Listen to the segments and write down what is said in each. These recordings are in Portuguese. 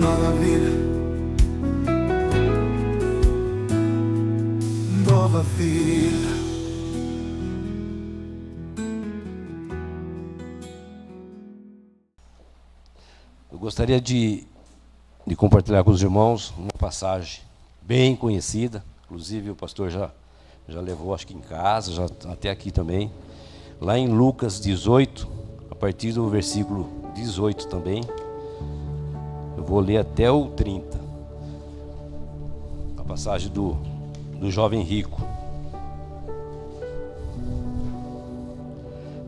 nova vida, nova vida. Eu gostaria de compartilhar com os irmãos uma passagem bem conhecida, inclusive o pastor já levou, acho que em casa, já até aqui também, lá em Lucas 18, a partir do versículo 18 também, eu vou ler até o 30, a passagem do jovem rico.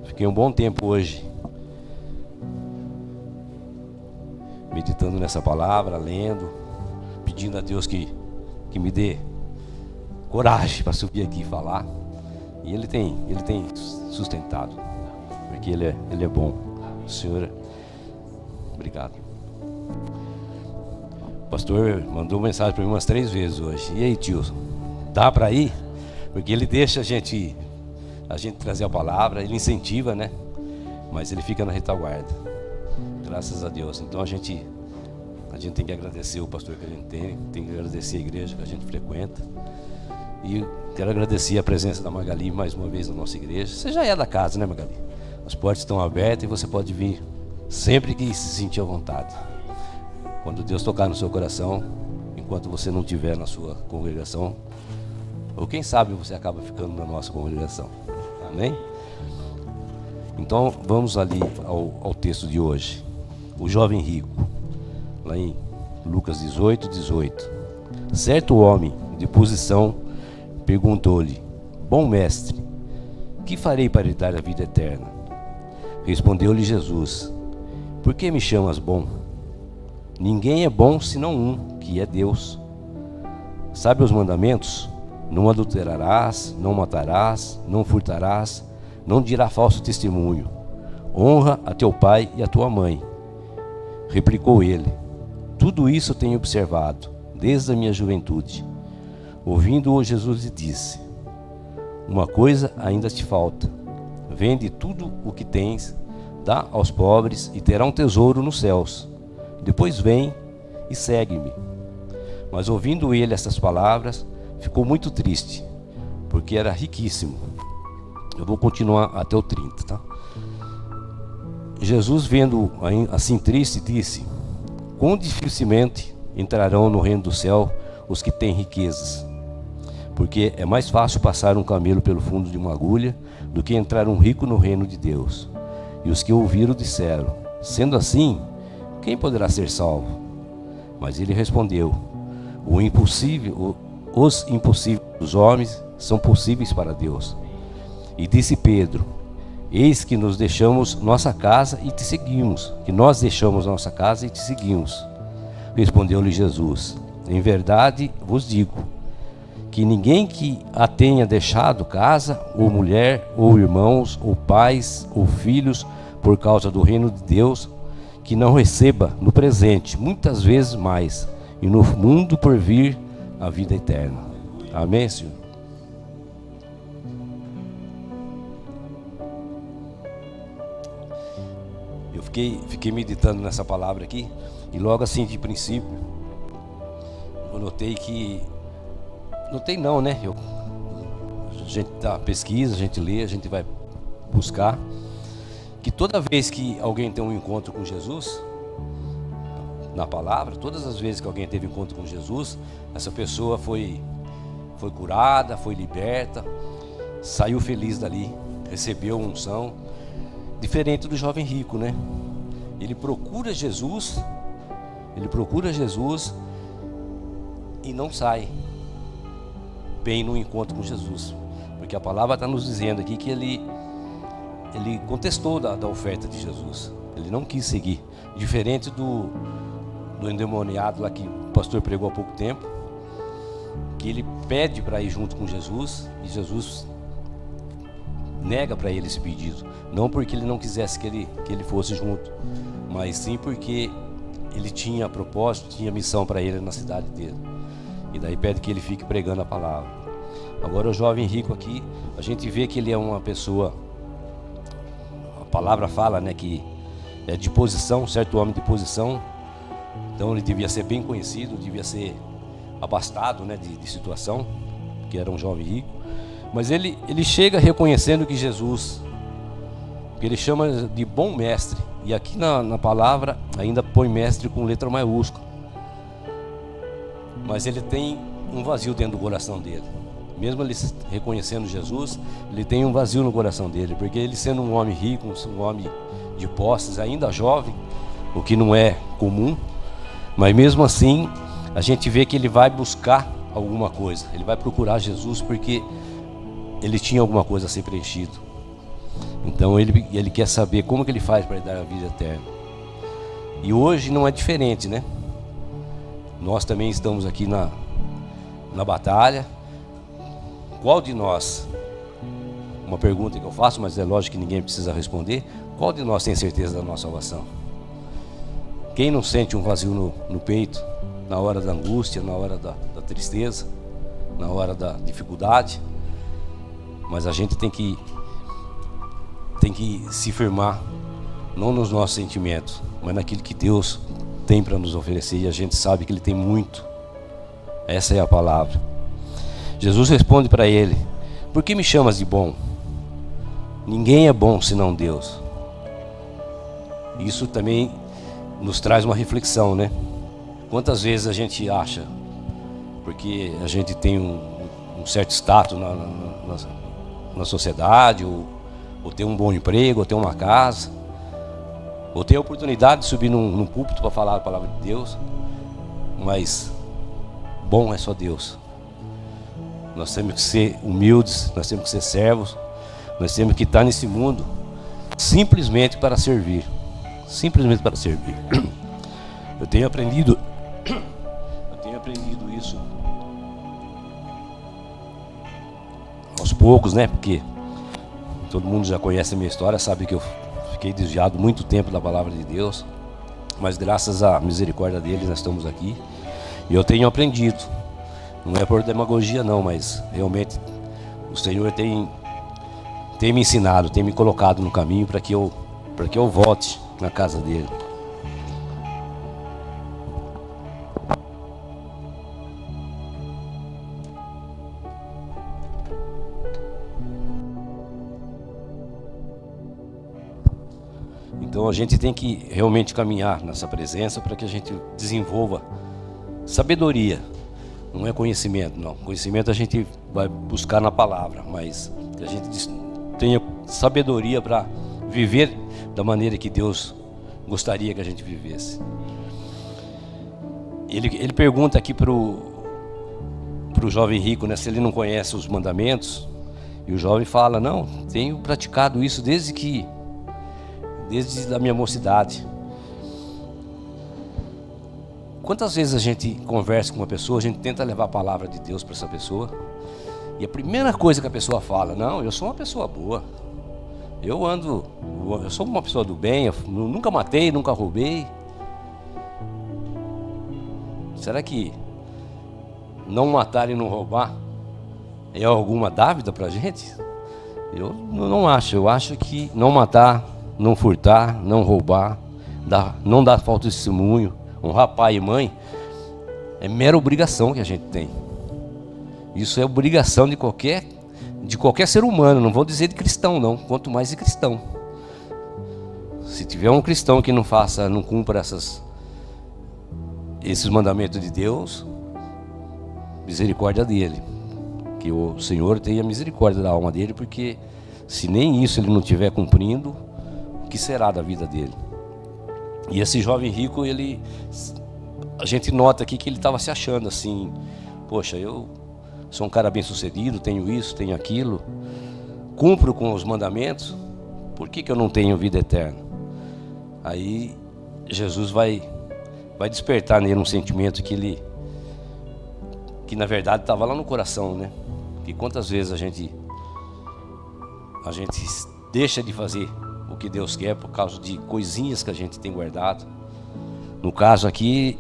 Fiquei um bom tempo hoje meditando nessa palavra, lendo, pedindo a Deus que me dê coragem para subir aqui e falar. E Ele tem sustentado, porque Ele é bom. O Senhor, obrigado. O pastor mandou mensagem para mim umas 3 vezes hoje. E aí, tio, dá para ir? Porque ele deixa a gente trazer a palavra, ele incentiva, né? Mas ele fica na retaguarda. Graças a Deus. Então a gente tem que agradecer o pastor que a gente tem que agradecer a igreja que a gente frequenta. E quero agradecer a presença da Magali mais uma vez na nossa igreja. Você já é da casa, né, Magali? As portas estão abertas e você pode vir sempre que se sentir à vontade. Quando Deus tocar no seu coração, enquanto você não estiver na sua congregação, ou quem sabe você acaba ficando na nossa congregação. Amém? Então vamos ali ao texto de hoje. O jovem rico, lá em Lucas 18. Certo homem de posição perguntou-lhe: Bom mestre, que farei para lhe dar a vida eterna? Respondeu-lhe Jesus: Por que me chamas bom? Ninguém é bom senão um, que é Deus. Sabe os mandamentos? Não adulterarás, não matarás, não furtarás, não dirá falso testemunho. Honra a teu pai e a tua mãe. Replicou ele: Tudo isso tenho observado, desde a minha juventude. Ouvindo-o, Jesus lhe disse: Uma coisa ainda te falta. Vende tudo o que tens, dá aos pobres e terá um tesouro nos céus. Depois vem e segue-me. Mas ouvindo ele essas palavras, ficou muito triste, porque era riquíssimo. Eu vou continuar até o 30, tá? Jesus, vendo assim triste, disse: Quão dificilmente entrarão no reino do céu os que têm riquezas. Porque é mais fácil passar um camelo pelo fundo de uma agulha do que entrar um rico no reino de Deus. E os que ouviram disseram: Sendo assim, quem poderá ser salvo? Mas ele respondeu: Os impossíveis dos homens são possíveis para Deus. E disse Pedro: Eis que nós deixamos nossa casa e te seguimos. Respondeu-lhe Jesus: Em verdade vos digo, que ninguém que a tenha deixado casa, ou mulher, ou irmãos, ou pais, ou filhos, por causa do reino de Deus, que não receba no presente, muitas vezes mais, e no mundo por vir, a vida eterna. Amém, Senhor? Eu fiquei meditando nessa palavra aqui, e logo assim de princípio, eu notei que... Notei não, né? A gente dá pesquisa, a gente lê, a gente vai buscar, que toda vez que alguém tem um encontro com Jesus, na palavra, todas as vezes que alguém teve encontro com Jesus, essa pessoa foi curada, foi liberta, saiu feliz dali, recebeu unção, diferente do jovem rico, né? Ele procura Jesus e não sai bem no encontro com Jesus, porque a palavra está nos dizendo aqui que ele contestou da oferta de Jesus, ele não quis seguir, diferente do endemoniado lá que o pastor pregou há pouco tempo, que ele pede para ir junto com Jesus e Jesus nega para ele esse pedido, não porque ele não quisesse que ele fosse junto, mas sim porque ele tinha propósito, tinha missão para ele na cidade dele, e daí pede que ele fique pregando a palavra. Agora o jovem rico aqui, a gente vê que ele é uma pessoa, a palavra fala, né, que é de posição, certo homem de posição, Então ele devia ser bem conhecido, devia ser abastado, né, de situação, que era um jovem rico. Mas ele chega reconhecendo que Jesus, que ele chama de bom mestre, e aqui na palavra ainda põe mestre com letra maiúscula. Mas ele tem um vazio dentro do coração dele. Mesmo ele reconhecendo Jesus, ele tem um vazio no coração dele, porque ele sendo um homem rico, um homem de posses, ainda jovem, o que não é comum, mas mesmo assim a gente vê que ele vai buscar alguma coisa, ele vai procurar Jesus porque ele tinha alguma coisa a ser preenchido. Então ele quer saber como que ele faz para dar a vida eterna. E hoje não é diferente, né? Nós também estamos aqui na batalha. Qual de nós, uma pergunta que eu faço, mas é lógico que ninguém precisa responder, qual de nós tem certeza da nossa salvação? Quem não sente um vazio no peito, na hora da angústia, na hora da tristeza, na hora da dificuldade? Mas a gente tem que se firmar, não nos nossos sentimentos, mas naquilo que Deus tem para nos oferecer, e a gente sabe que Ele tem muito. Essa é a palavra. Jesus responde para ele: por que me chamas de bom? Ninguém é bom senão Deus. Isso também nos traz uma reflexão, né? Quantas vezes a gente acha, porque a gente tem um certo status na sociedade, ou ter um bom emprego, ou ter uma casa, ou ter a oportunidade de subir num púlpito para falar a palavra de Deus, mas bom é só Deus. Nós temos que ser humildes, nós temos que ser servos, nós temos que estar nesse mundo simplesmente para servir. Simplesmente para servir. Eu tenho aprendido isso aos poucos, né? Porque todo mundo já conhece a minha história, sabe que eu fiquei desviado muito tempo da palavra de Deus, mas graças à misericórdia dele nós estamos aqui. E eu tenho aprendido, não é por demagogia não, mas realmente o Senhor tem me ensinado, tem me colocado no caminho para que eu volte na casa dele. Então a gente tem que realmente caminhar nessa presença para que a gente desenvolva sabedoria. Não é conhecimento, não. Conhecimento a gente vai buscar na palavra, mas que a gente tenha sabedoria para viver da maneira que Deus gostaria que a gente vivesse. Ele pergunta aqui pro jovem rico, né, se ele não conhece os mandamentos, e o jovem fala: não, tenho praticado isso desde a minha mocidade. Quantas vezes a gente conversa com uma pessoa, a gente tenta levar a palavra de Deus para essa pessoa, e a primeira coisa que a pessoa fala: não, eu sou uma pessoa boa, eu sou uma pessoa do bem, eu nunca matei, nunca roubei. Será que não matar e não roubar é alguma dávida para a gente? Eu não acho. Eu acho que não matar, não furtar, não roubar, não dar falta de testemunho, honrar pai e mãe, é mera obrigação que a gente tem. Isso é obrigação de qualquer ser humano, não vou dizer de cristão não, quanto mais de cristão. Se tiver um cristão que não cumpra esses mandamentos de Deus, misericórdia dele, que o Senhor tenha misericórdia da alma dele, porque se nem isso ele não estiver cumprindo, o que será da vida dele? E esse jovem rico, a gente nota aqui que ele estava se achando assim: poxa, eu sou um cara bem sucedido, tenho isso, tenho aquilo, cumpro com os mandamentos, por que eu não tenho vida eterna? Aí Jesus vai despertar nele um sentimento que na verdade estava lá no coração, né? Que quantas vezes a gente deixa de fazer o que Deus quer por causa de coisinhas que a gente tem guardado. No caso aqui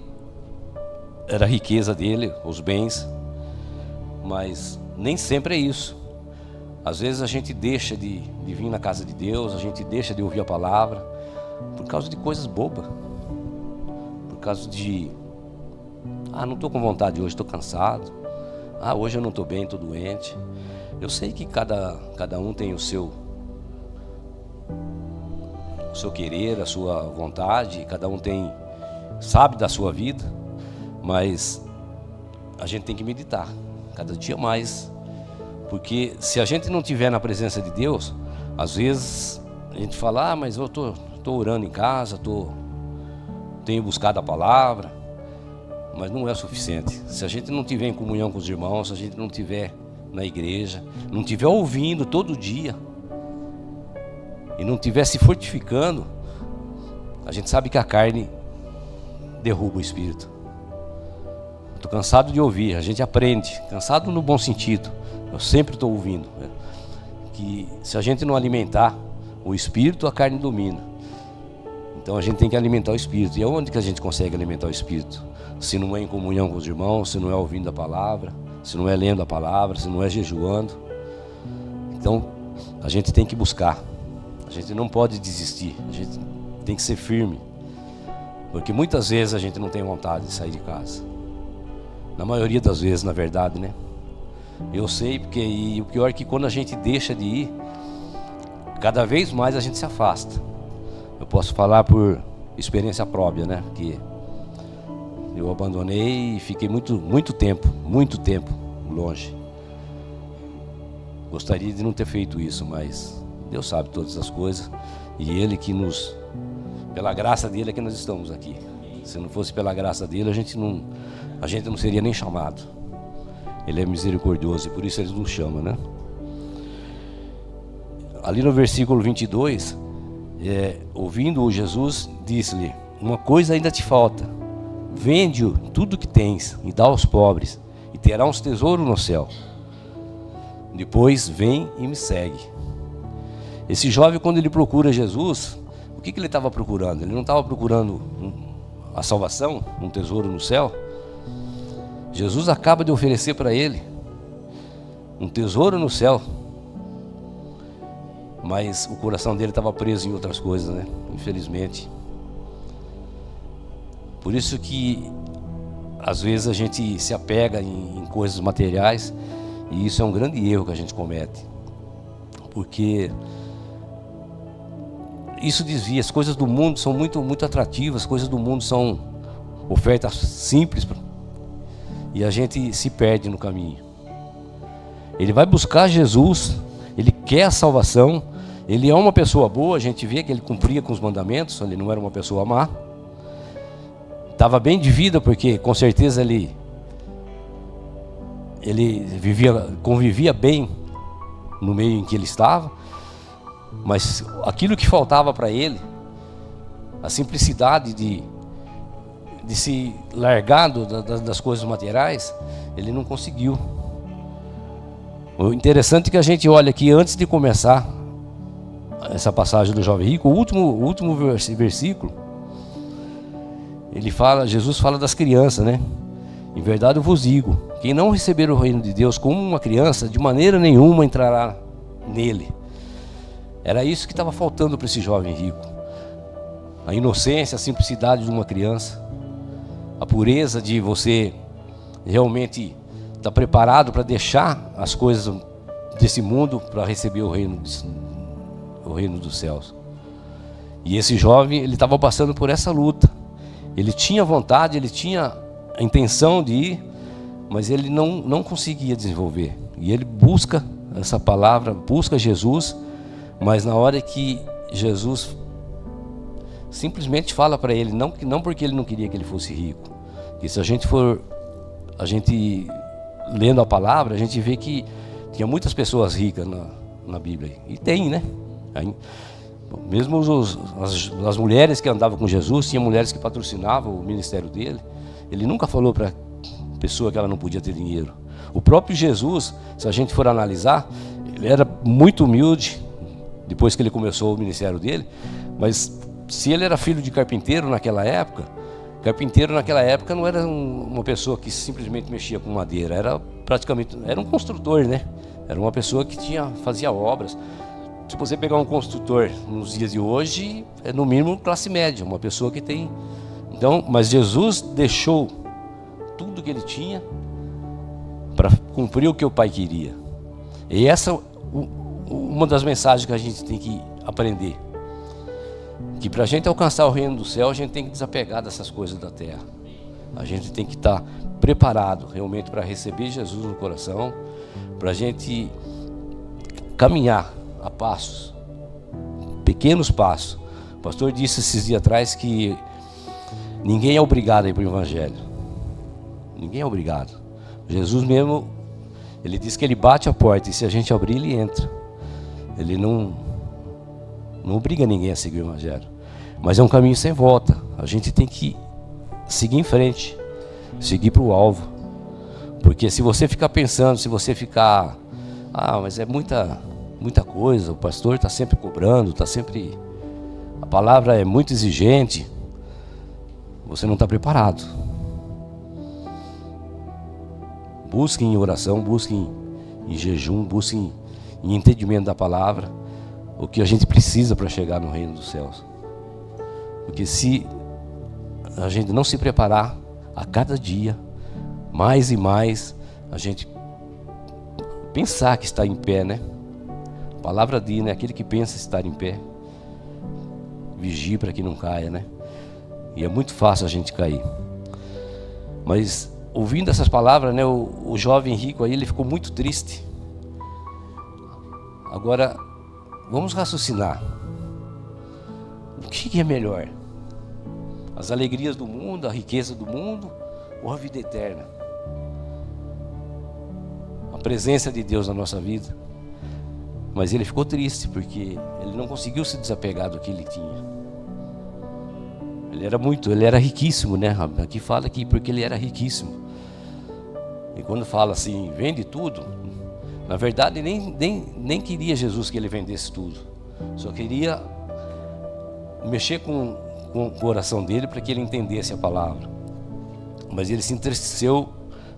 era a riqueza dele, os bens, mas nem sempre é isso. Às vezes a gente deixa de vir na casa de Deus, a gente deixa de ouvir a palavra por causa de coisas bobas, por por causa de... não estou com vontade hoje, estou cansado. Hoje eu não estou bem, estou doente. Eu sei que cada um tem o seu querer, a sua vontade, cada um sabe da sua vida, mas a gente tem que meditar cada dia mais, porque se a gente não estiver na presença de Deus, às vezes a gente fala, mas eu estou orando em casa, tenho buscado a palavra, mas não é suficiente. Se a gente não estiver em comunhão com os irmãos, se a gente não estiver na igreja, não estiver ouvindo todo dia e não estiver se fortificando, a gente sabe que a carne derruba o espírito. Estou cansado de ouvir, a gente aprende, cansado no bom sentido, eu sempre estou ouvindo, né? Que se a gente não alimentar o espírito, a carne domina. Então a gente tem que alimentar o espírito. E aonde que a gente consegue alimentar o espírito? Se não é em comunhão com os irmãos, se não é ouvindo a palavra, se não é lendo a palavra, se não é jejuando. Então a gente tem que buscar, a gente não pode desistir, a gente tem que ser firme, porque muitas vezes a gente não tem vontade de sair de casa, na maioria das vezes, na verdade, né? Eu sei, porque o pior é que quando a gente deixa de ir, cada vez mais a gente se afasta. Eu posso falar por experiência própria, né? Que eu abandonei e fiquei muito tempo longe. Gostaria de não ter feito isso, mas Deus sabe todas as coisas. E Ele que pela graça dele é que nós estamos aqui. Se não fosse pela graça dele, a gente não seria nem chamado. Ele é misericordioso e por isso Ele nos chama, né? Ali no versículo 22, ouvindo-o, Jesus disse-lhe: uma coisa ainda te falta, vende-o tudo que tens e dá aos pobres, e terás um tesouro no céu. Depois vem e me segue. Esse jovem, quando ele procura Jesus, o que ele estava procurando? Ele não estava procurando a salvação, um tesouro no céu. Jesus acaba de oferecer para ele um tesouro no céu, mas o coração dele estava preso em outras coisas, né? Infelizmente. Por isso que às vezes a gente se apega em coisas materiais, e isso é um grande erro que a gente comete, porque isso desvia. As coisas do mundo são muito atrativas, as coisas do mundo são ofertas simples, e a gente se perde no caminho. Ele vai buscar Jesus, ele quer a salvação, ele é uma pessoa boa, a gente vê que ele cumpria com os mandamentos, ele não era uma pessoa má, estava bem de vida, porque com certeza ele convivia bem no meio em que ele estava, mas aquilo que faltava para ele, a simplicidade de se largar das coisas materiais, ele não conseguiu. O interessante é que a gente olha aqui, antes de começar essa passagem do jovem rico, o último versículo, Jesus fala das crianças, né? Em verdade eu vos digo, quem não receber o reino de Deus como uma criança, de maneira nenhuma entrará nele. Era isso que estava faltando para esse jovem rico: a inocência, a simplicidade de uma criança, a pureza de você realmente estar preparado para deixar as coisas desse mundo para receber o reino dos céus. E esse jovem, ele estava passando por essa luta. Ele tinha vontade, ele tinha a intenção de ir, mas ele não conseguia desenvolver. E ele busca essa palavra, busca Jesus, mas na hora que Jesus simplesmente fala para ele, não porque ele não queria que ele fosse rico, que se a gente lendo a palavra, a gente vê que tinha muitas pessoas ricas na Bíblia, e tem, né? Mesmo as mulheres que andavam com Jesus, tinha mulheres que patrocinavam o ministério dele. Ele nunca falou para a pessoa que ela não podia ter dinheiro. O próprio Jesus, se a gente for analisar, ele era muito humilde depois que ele começou o ministério dele, mas se ele era filho de carpinteiro naquela época não era uma pessoa que simplesmente mexia com madeira, era um construtor, né? Era uma pessoa que fazia obras. Se você pegar um construtor nos dias de hoje, é no mínimo classe média, uma pessoa que tem um Então, mas Jesus deixou tudo que ele tinha para cumprir o que o Pai queria. E essa é uma das mensagens que a gente tem que aprender. Que para a gente alcançar o reino do céu, a gente tem que desapegar dessas coisas da terra. A gente tem que estar preparado realmente para receber Jesus no coração, para a gente caminhar a passos, pequenos passos. O pastor disse esses dias atrás que ninguém é obrigado a ir para o Evangelho. Ninguém é obrigado. Jesus mesmo, ele diz que ele bate a porta e se a gente abrir, ele entra. Ele não obriga ninguém a seguir o Evangelho. Mas é um caminho sem volta. A gente tem que seguir em frente, seguir para o alvo. Porque se você ficar pensando, se você ficar... mas é muita coisa, o pastor está sempre cobrando, está sempre... A palavra é muito exigente. Você não está preparado. Busque em oração, busque em jejum, busque em entendimento da palavra, o que a gente precisa para chegar no reino dos céus. Porque se a gente não se preparar, a cada dia, mais e mais, a gente pensar que está em pé, né? A palavra diz, né? Aquele que pensa estar em pé, vigie para que não caia, né? E é muito fácil a gente cair. Mas ouvindo essas palavras, né, o jovem rico aí, ele ficou muito triste. Agora, vamos raciocinar. O que é melhor? As alegrias do mundo, a riqueza do mundo ou a vida eterna? A presença de Deus na nossa vida. Mas ele ficou triste porque ele não conseguiu se desapegar do que ele tinha. Ele era riquíssimo, né? Aqui fala que porque ele era riquíssimo. E quando fala assim, vende tudo, na verdade nem queria Jesus que ele vendesse tudo. Só queria mexer com o coração dele para que ele entendesse a palavra. Mas ele se entristeceu,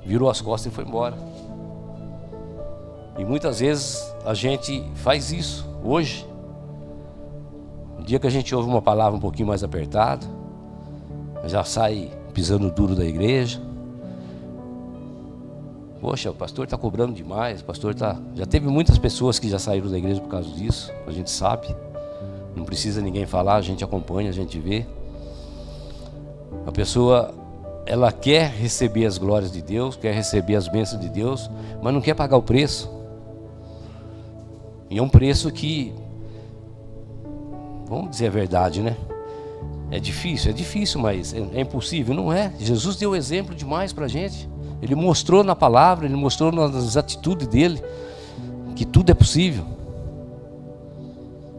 virou as costas e foi embora. E muitas vezes a gente faz isso hoje. Um dia que a gente ouve uma palavra um pouquinho mais apertada, já sai pisando duro da igreja. Poxa, o pastor está cobrando demais, o pastor está... Já teve muitas pessoas que já saíram da igreja por causa disso, a gente sabe. Não precisa ninguém falar, a gente acompanha, a gente vê. A pessoa, ela quer receber as glórias de Deus, quer receber as bênçãos de Deus, mas não quer pagar o preço. E é um preço que, vamos dizer a verdade, né? É difícil, mas é impossível, não é? Jesus deu exemplo demais para a gente. Ele mostrou na palavra, ele mostrou nas atitudes dele que tudo é possível.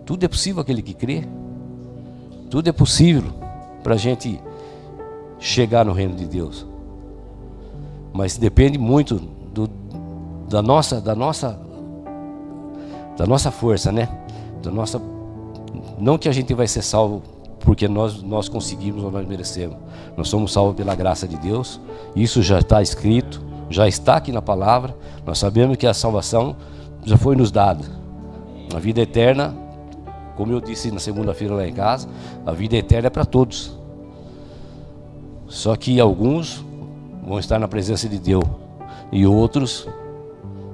Tudo é possível aquele que crê. Tudo é possível para a gente chegar no reino de Deus. Mas depende muito da nossa força, né? Não que a gente vai ser salvo porque nós conseguimos ou nós merecemos. Nós somos salvos pela graça de Deus. Isso já está escrito, já está aqui na palavra. Nós sabemos que a salvação já foi nos dada. A vida eterna, como eu disse na segunda-feira lá em casa, a vida eterna é para todos. Só que alguns vão estar na presença de Deus e outros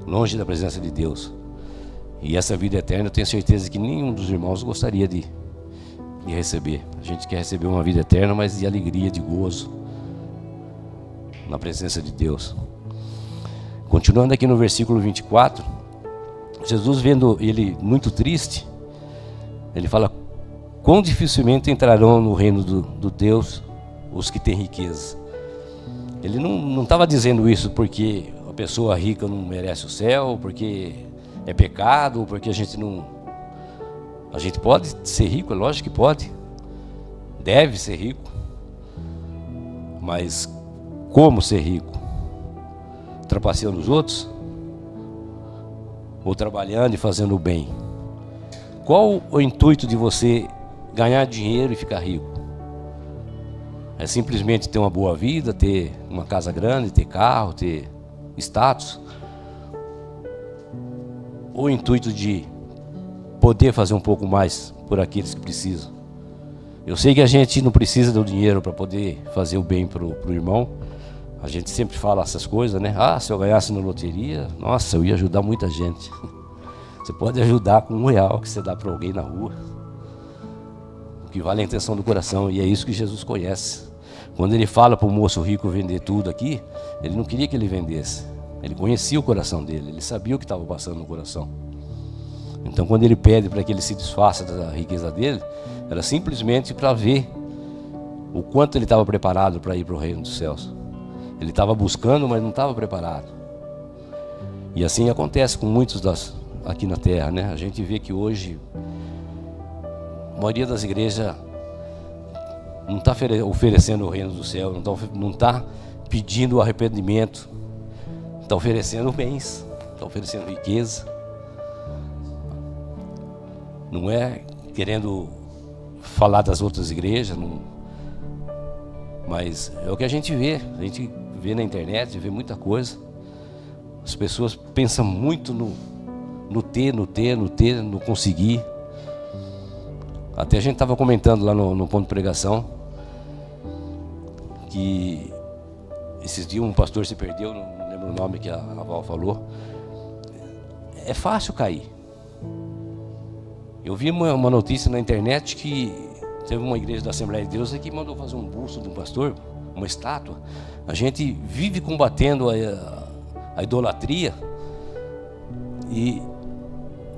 longe da presença de Deus. E essa vida eterna eu tenho certeza que nenhum dos irmãos gostaria de receber. A gente quer receber uma vida eterna, mas de alegria, de gozo na presença de Deus. Continuando aqui no versículo 24, Jesus, vendo ele muito triste, ele fala: quão dificilmente entrarão no reino do Deus os que têm riqueza. Ele não estava dizendo isso porque a pessoa rica não merece o céu, porque é pecado, porque a gente não... A gente pode ser rico, é lógico que pode. Deve ser rico. Mas como ser rico? Trapaceando os outros? Ou trabalhando e fazendo o bem? Qual o intuito de você ganhar dinheiro e ficar rico? É simplesmente ter uma boa vida, ter uma casa grande, ter carro, ter status? Ou o intuito de poder fazer um pouco mais por aqueles que precisam? Eu sei que a gente não precisa do dinheiro para poder fazer o bem pro irmão. A gente sempre fala essas coisas, né? Ah, se eu ganhasse na loteria, nossa, eu ia ajudar muita gente. Você pode ajudar com R$1 que você dá para alguém na rua. O que vale é a intenção do coração, e é isso que Jesus conhece. Quando ele fala para o moço rico vender tudo aqui, ele não queria que ele vendesse. Ele conhecia o coração dele, ele sabia o que estava passando no coração. Então, quando ele pede para que ele se desfaça da riqueza dele, era simplesmente para ver o quanto ele estava preparado para ir para o reino dos céus. Ele estava buscando, mas não estava preparado. E assim acontece com muitos aqui na terra, né? A gente vê que hoje a maioria das igrejas não está oferecendo o reino do céu, não está pedindo arrependimento, está oferecendo bens, está oferecendo riqueza. Não é querendo falar das outras igrejas, não, mas é o que a gente vê na internet, vê muita coisa. As pessoas pensam muito no ter, no conseguir. Até a gente estava comentando lá no ponto de pregação que esses dias um pastor se perdeu, não lembro o nome que a Val falou. É fácil cair. Eu vi uma notícia na internet que teve uma igreja da Assembleia de Deus que mandou fazer um busto de um pastor, uma estátua. A gente vive combatendo a idolatria, e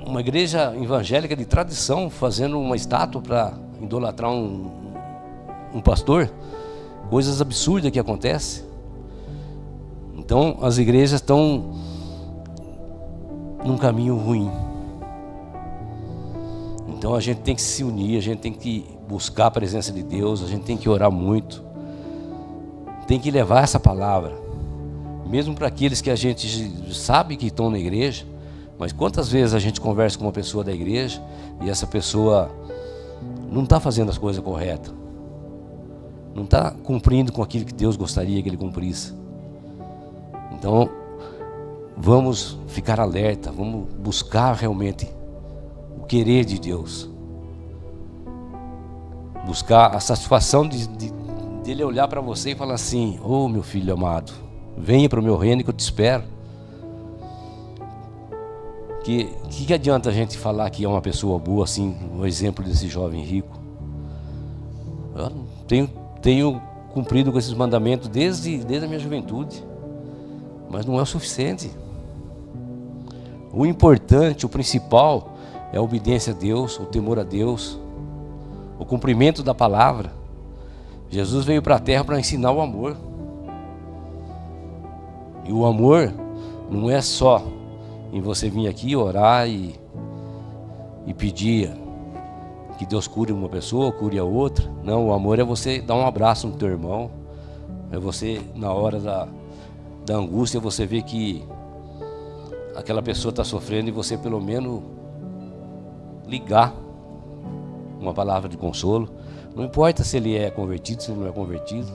uma igreja evangélica de tradição fazendo uma estátua para idolatrar um pastor. Coisas absurdas que acontecem. Então as igrejas estão num caminho ruim. Então a gente tem que se unir, a gente tem que buscar a presença de Deus, a gente tem que orar muito, tem que levar essa palavra, mesmo para aqueles que a gente sabe que estão na igreja. Mas quantas vezes a gente conversa com uma pessoa da igreja e essa pessoa não está fazendo as coisas corretas, não está cumprindo com aquilo que Deus gostaria que ele cumprisse. Então vamos ficar alerta, vamos buscar realmente o querer de Deus, buscar a satisfação dele olhar para você e falar assim: ô meu filho amado, venha para o meu reino que eu te espero. Que adianta a gente falar que é uma pessoa boa, assim, o exemplo desse jovem rico? Eu tenho cumprido com esses mandamentos desde a minha juventude, mas não é o suficiente. O importante, o principal é a obediência a Deus, o temor a Deus, o cumprimento da palavra. Jesus veio para a terra para ensinar o amor. E o amor não é só em você vir aqui orar e pedir que Deus cure uma pessoa, cure a outra. Não, o amor é você dar um abraço no teu irmão. É você, na hora da angústia, você ver que aquela pessoa está sofrendo e você pelo menos ligar uma palavra de consolo. Não importa se ele é convertido, se ele não é convertido.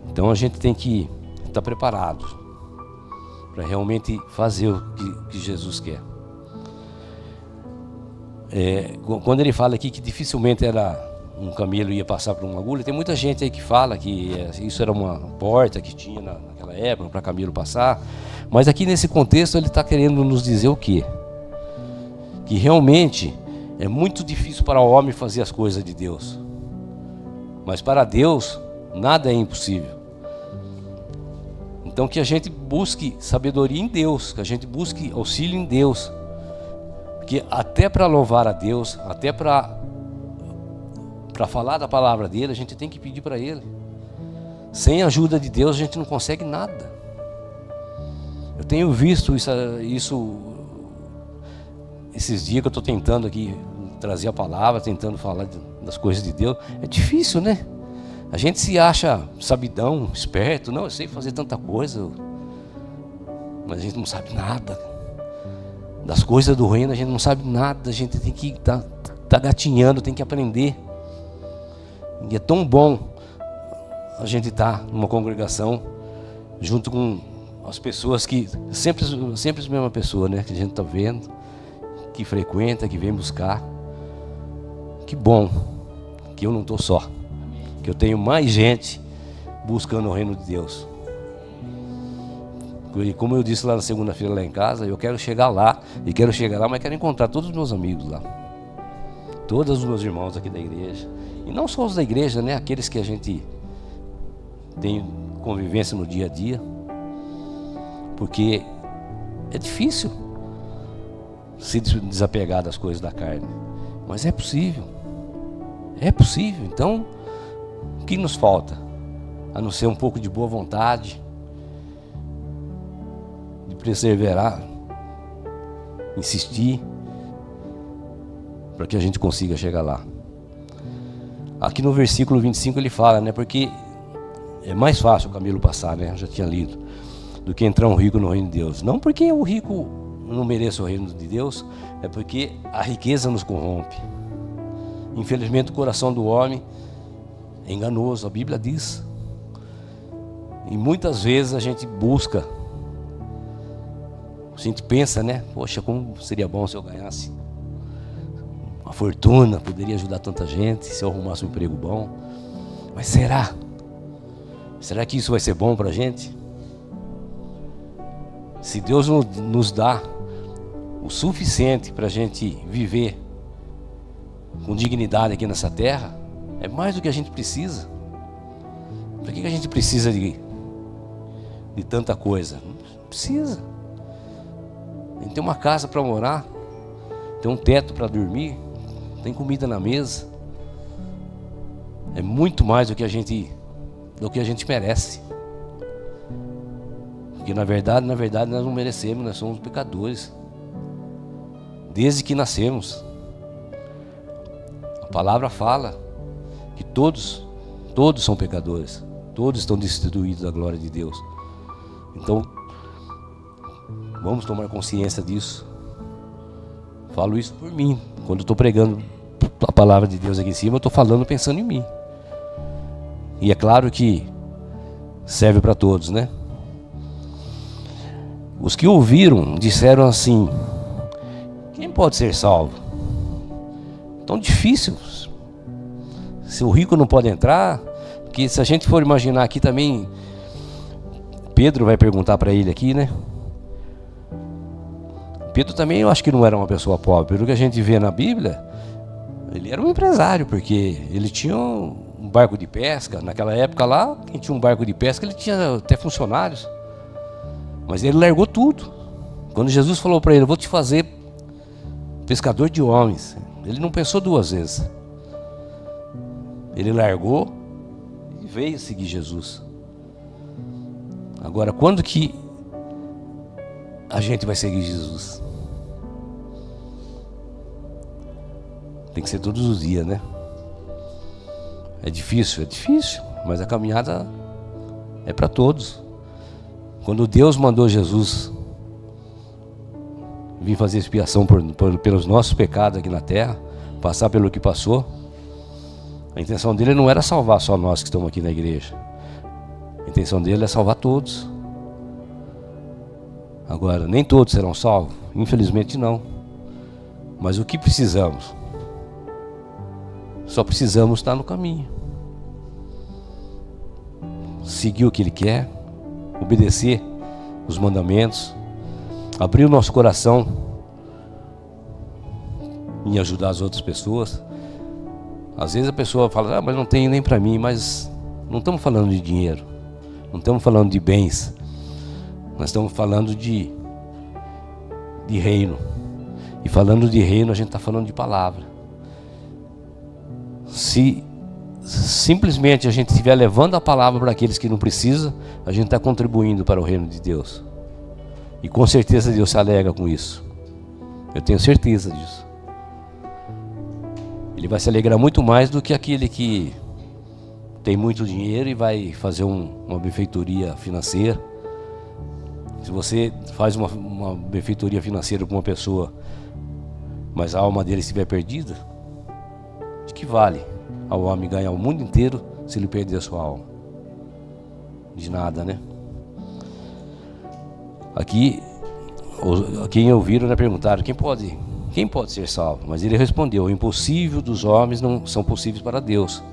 Então a gente tem que estar preparado para realmente fazer o que Jesus quer. Quando ele fala aqui que dificilmente um camelo ia passar por uma agulha, tem muita gente aí que fala que isso era uma porta que tinha naquela época para camelo passar. Mas aqui nesse contexto ele está querendo nos dizer o quê? Que realmente é muito difícil para o homem fazer as coisas de Deus, mas para Deus nada é impossível. Então que a gente busque sabedoria em Deus, que a gente busque auxílio em Deus, porque até para louvar a Deus, até para falar da palavra dele, a gente tem que pedir para ele. Sem a ajuda de Deus a gente não consegue nada. Eu tenho visto isso esses dias que eu estou tentando aqui trazer a palavra, tentando falar das coisas de Deus. É difícil, né? A gente se acha sabidão, esperto. Não, eu sei fazer tanta coisa, mas a gente não sabe nada. Das coisas do reino a gente não sabe nada. A gente tem que tá gatinhando, tem que aprender. E é tão bom a gente estar numa congregação junto com as pessoas que sempre a mesma pessoa, né, que a gente está vendo, que frequenta, que vem buscar. Que bom que eu não estou só, que eu tenho mais gente buscando o reino de Deus. E como eu disse lá na segunda-feira lá em casa, eu quero chegar lá, mas quero encontrar todos os meus amigos lá, todos os meus irmãos aqui da igreja, e não só os da igreja, né? Aqueles que a gente tem convivência no dia a dia, porque é difícil se desapegar das coisas da carne, mas é possível. Então, o que nos falta? A não ser um pouco de boa vontade, de perseverar, insistir, para que a gente consiga chegar lá. Aqui no versículo 25 ele fala, né? Porque é mais fácil o camelo passar, né? Eu já tinha lido, do que entrar um rico no reino de Deus. Não porque o rico não mereça o reino de Deus, é porque a riqueza nos corrompe. Infelizmente o coração do homem é enganoso, a Bíblia diz. E muitas vezes a gente busca, a gente pensa, né? Poxa, como seria bom se eu ganhasse uma fortuna, poderia ajudar tanta gente, se eu arrumasse um emprego bom. Mas será? Será que isso vai ser bom para a gente? Se Deus nos dá o suficiente para a gente viver com dignidade aqui nessa terra, é mais do que a gente precisa. Para que a gente precisa de tanta coisa? Não precisa. A gente tem uma casa para morar, tem um teto para dormir, tem comida na mesa. É muito mais do que a gente merece. Porque na verdade nós não merecemos, nós somos pecadores. Desde que nascemos. A palavra fala que todos são pecadores. Todos estão destituídos da glória de Deus. Então, vamos tomar consciência disso. Falo isso por mim. Quando eu estou pregando a palavra de Deus aqui em cima, eu estou falando pensando em mim. E é claro que serve para todos, né? Os que ouviram disseram assim: quem pode ser salvo? Tão difícil. Se o rico não pode entrar, porque se a gente for imaginar aqui também, Pedro vai perguntar para ele aqui, né? Pedro também eu acho que não era uma pessoa pobre. Pelo que a gente vê na Bíblia, ele era um empresário, porque ele tinha um barco de pesca. Naquela época lá, quem tinha um barco de pesca, ele tinha até funcionários. Mas ele largou tudo. Quando Jesus falou para ele: eu vou te fazer pescador de homens, ele não pensou duas vezes. Ele largou e veio seguir Jesus. Agora, quando que a gente vai seguir Jesus? Tem que ser todos os dias, né? É difícil, mas a caminhada é para todos. Quando Deus mandou Jesus vir fazer expiação pelos nossos pecados aqui na terra, passar pelo que passou, a intenção dele não era salvar só nós que estamos aqui na igreja. A intenção dele é salvar todos. Agora, nem todos serão salvos, infelizmente não. Mas o que precisamos? Só precisamos estar no caminho, seguir o que Ele quer, obedecer os mandamentos, abrir o nosso coração em ajudar as outras pessoas. Às vezes a pessoa fala: mas não tenho nem para mim. Mas não estamos falando de dinheiro, não estamos falando de bens, nós estamos falando de reino. E falando de reino, a gente está falando de palavra. Se simplesmente a gente estiver levando a palavra para aqueles que não precisam, a gente está contribuindo para o reino de Deus. E com certeza Deus se alegra com isso. Eu tenho certeza disso. Ele vai se alegrar muito mais do que aquele que tem muito dinheiro e vai fazer uma benfeitoria financeira. Se você faz uma benfeitoria financeira com uma pessoa, mas a alma dele estiver perdida, de que vale ao homem ganhar o mundo inteiro se ele perder a sua alma? De nada, né? Aqui, quem ouviram, né, perguntaram: quem pode Quem pode ser salvo? Mas ele respondeu: o impossível dos homens não são possíveis para Deus.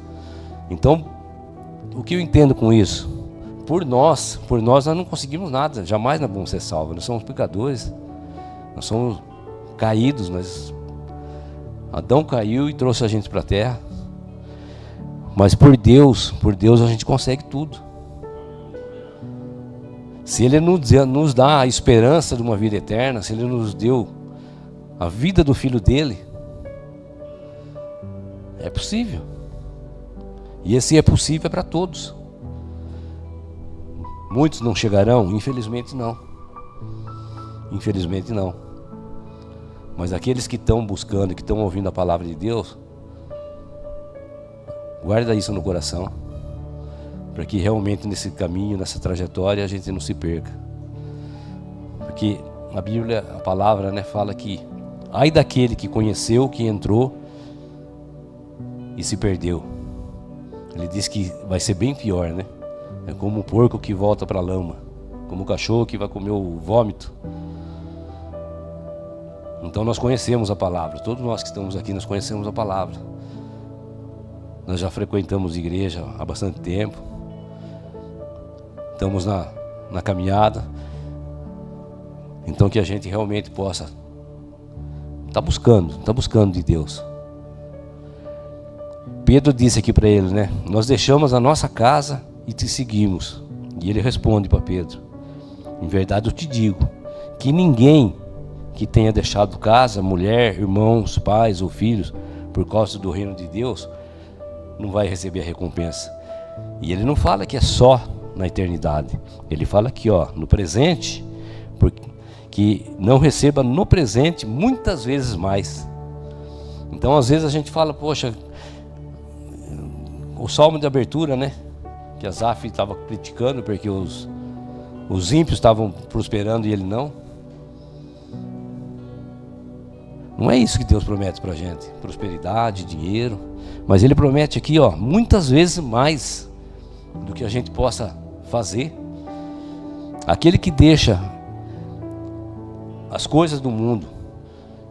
Então, o que eu entendo com isso? Por nós não conseguimos nada. Jamais nós vamos ser salvos. Nós somos pecadores. Nós somos caídos. Adão caiu e trouxe a gente para a terra. Mas por Deus a gente consegue tudo. Se Ele nos dá a esperança de uma vida eterna, se Ele nos deu a vida do Filho dele, é possível. E esse é possível para todos. Muitos não chegarão? Infelizmente não. Infelizmente não. Mas aqueles que estão buscando, que estão ouvindo a palavra de Deus, guarda isso no coração, para que realmente nesse caminho, nessa trajetória, a gente não se perca. Porque a Bíblia, a palavra, fala que ai daquele que conheceu, que entrou e se perdeu. Ele diz que vai ser bem pior, É como o porco que volta para a lama, como o cachorro que vai comer o vômito. Então nós conhecemos a palavra. Todos nós que estamos aqui, nós conhecemos a palavra. Nós já frequentamos igreja há bastante tempo. Estamos na caminhada. Então que a gente realmente possa estar buscando de Deus. Pedro disse aqui para ele, nós deixamos a nossa casa e te seguimos. E ele responde para Pedro: em verdade eu te digo, que ninguém que tenha deixado casa, mulher, irmãos, pais ou filhos, por causa do reino de Deus, não vai receber a recompensa. E ele não fala que é só na eternidade. Ele fala aqui, no presente, que não receba no presente muitas vezes mais. Então às vezes a gente fala, poxa, o salmo de abertura, que Asaf estava criticando porque os ímpios estavam prosperando e ele não. Não é isso que Deus promete para a gente, prosperidade, dinheiro, mas Ele promete aqui, muitas vezes mais do que a gente possa fazer. Aquele que deixa as coisas do mundo,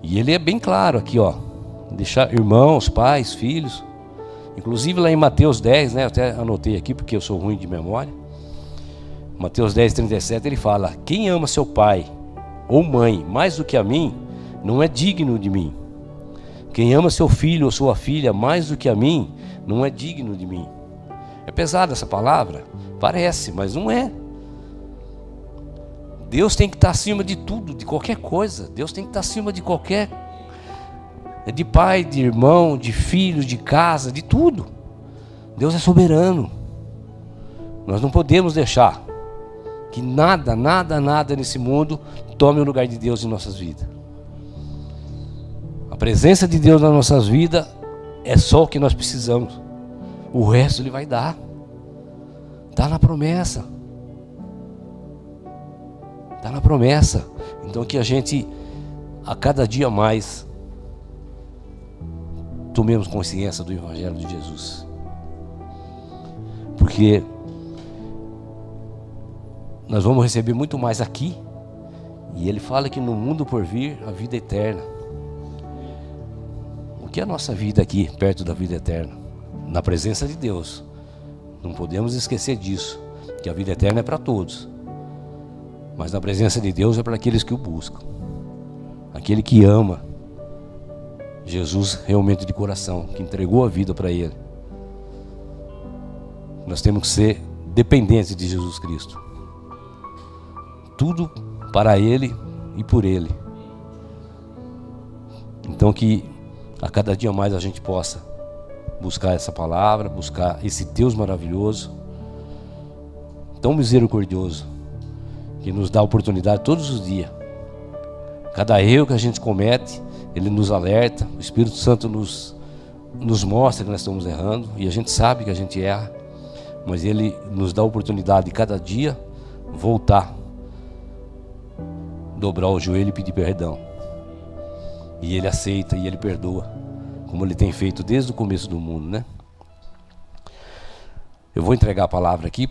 e Ele é bem claro aqui, deixar irmãos, pais, filhos, inclusive lá em Mateus 10, eu até anotei aqui porque eu sou ruim de memória. Mateus 10, 37, ele fala: quem ama seu pai ou mãe mais do que a mim, não é digno de mim. Quem ama seu filho ou sua filha mais do que a mim, não é digno de mim. É pesada essa palavra? Parece, mas não é. Deus tem que estar acima de tudo, de qualquer coisa. Deus tem que estar acima de qualquer... de pai, de irmão, de filho, de casa, de tudo. Deus é soberano. Nós não podemos deixar que nada nesse mundo tome o lugar de Deus em nossas vidas. A presença de Deus nas nossas vidas é só o que nós precisamos. O resto Ele vai dar. Está na promessa. Está na promessa. Então que a gente, a cada dia mais, tomemos consciência do Evangelho de Jesus. Porque nós vamos receber muito mais aqui. E Ele fala que no mundo por vir, a vida eterna. O que é a nossa vida aqui, perto da vida eterna? Na presença de Deus. Não podemos esquecer disso, que a vida eterna é para todos. Mas na presença de Deus é para aqueles que o buscam. Aquele que ama Jesus realmente de coração, que entregou a vida para Ele. Nós temos que ser dependentes de Jesus Cristo. Tudo para Ele e por Ele. Então que a cada dia mais a gente possa buscar essa palavra, buscar esse Deus maravilhoso, tão misericordioso, que nos dá oportunidade todos os dias. Cada erro que a gente comete, Ele nos alerta, o Espírito Santo nos mostra que nós estamos errando, e a gente sabe que a gente erra, mas Ele nos dá a oportunidade de cada dia voltar, dobrar o joelho e pedir perdão. E Ele aceita e Ele perdoa, como Ele tem feito desde o começo do mundo, Eu vou entregar a palavra aqui.